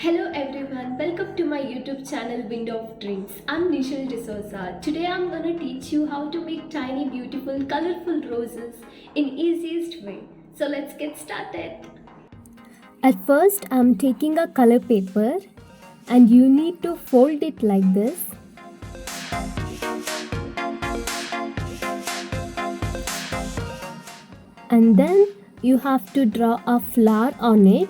Hello everyone, welcome to my YouTube channel Window of Dreams. I'm Nishal D'Souza. Today I'm gonna teach you how to make tiny, beautiful, colorful roses in easiest way. So let's get started. At first, I'm taking a color paper and you need to fold it like this. And then you have to draw a flower on it.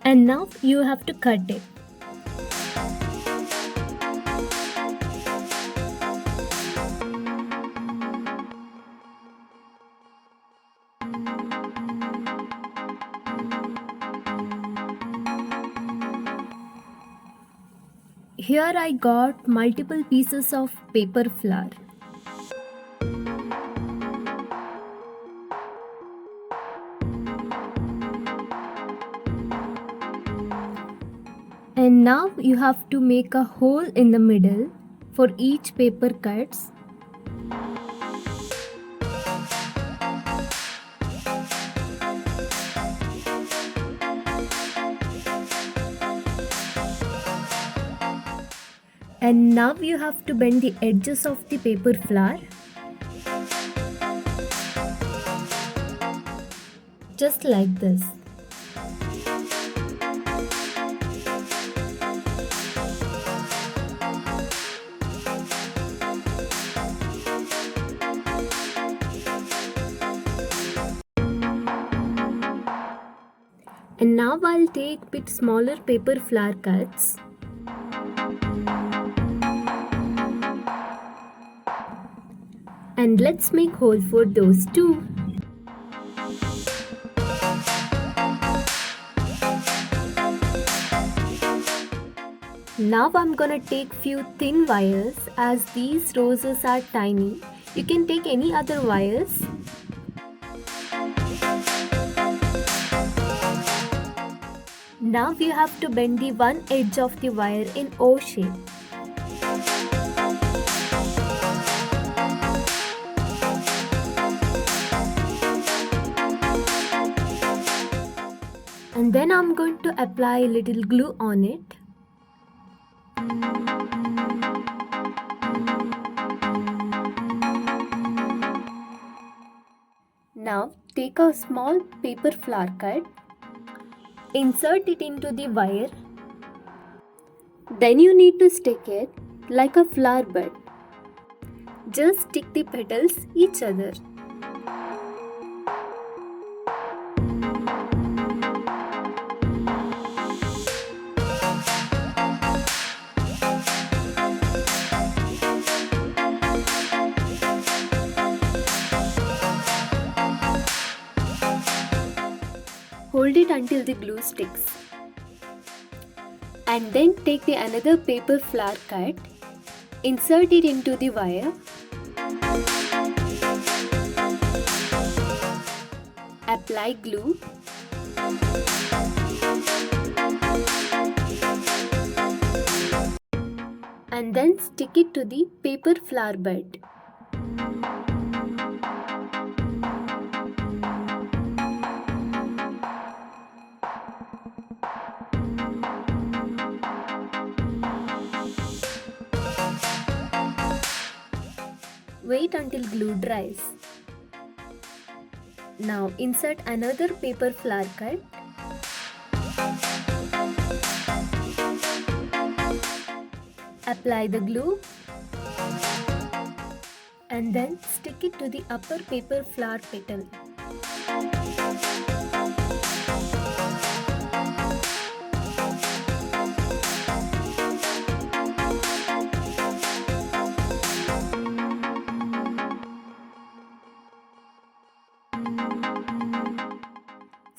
And now you have to cut it. Here I got multiple pieces of paper flower. And now you have to make a hole in the middle for each paper cuts. And now you have to bend the edges of the paper flower. Just like this. And now I'll take bit smaller paper flower cuts. And let's make hole for those too. Now I'm gonna take few thin wires as these roses are tiny. You can take any other wires. Now you have to bend the one edge of the wire in O shape. And then I'm going to apply a little glue on it. Now take a small paper flower cut, insert it into the wire. Then you need to stick it like a flower bud. Just stick the petals each other. Hold it until the glue sticks. And then take the another paper flower cut, insert it into the wire. Apply glue. And then stick it to the paper flower bud. Wait until glue dries. Now insert another paper flower cut. Apply the glue. And then stick it to the upper paper flower petal.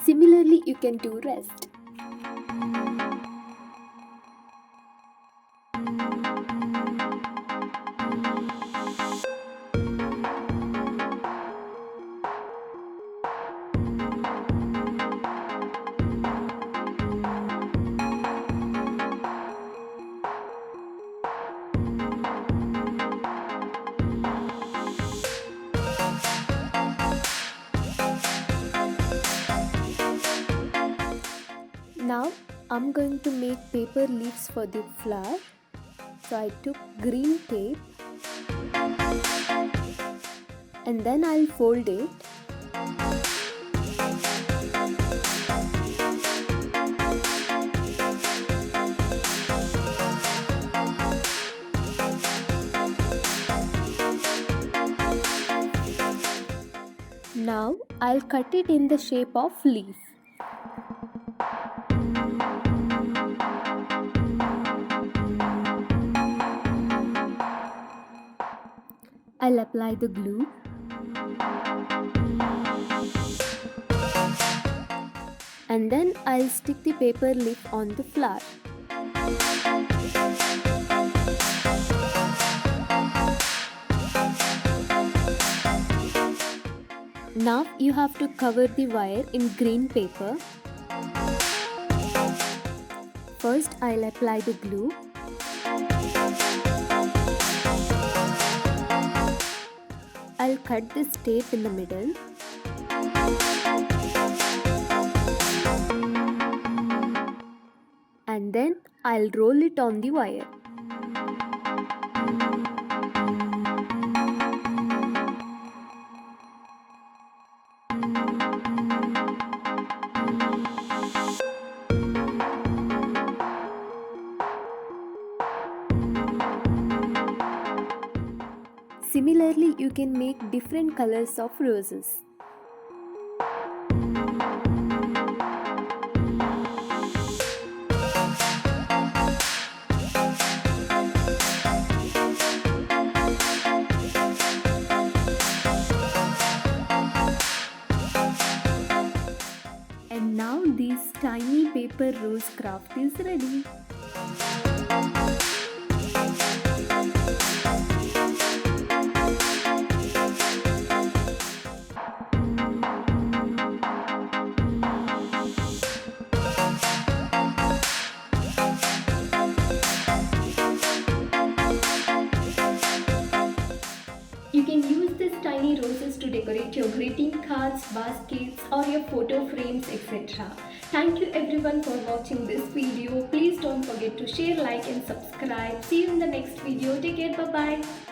Similarly, you can do rest. I'm going to make paper leaves for the flower. So I took green tape and then I'll fold it. Now I'll cut it in the shape of leaf. I'll apply the glue. And then I'll stick the paper leaf on the flower. Now you have to cover the wire in green paper. First I'll apply the glue. I'll cut this tape in the middle. And then I'll roll it on the wire. Similarly, you can make different colors of roses. And now this tiny paper rose craft is ready. You can use these tiny roses to decorate your greeting cards, baskets, or your photo frames, etc. Thank you everyone for watching this video. Please don't forget to share, like and subscribe. See you in the next video. Take care. Bye bye.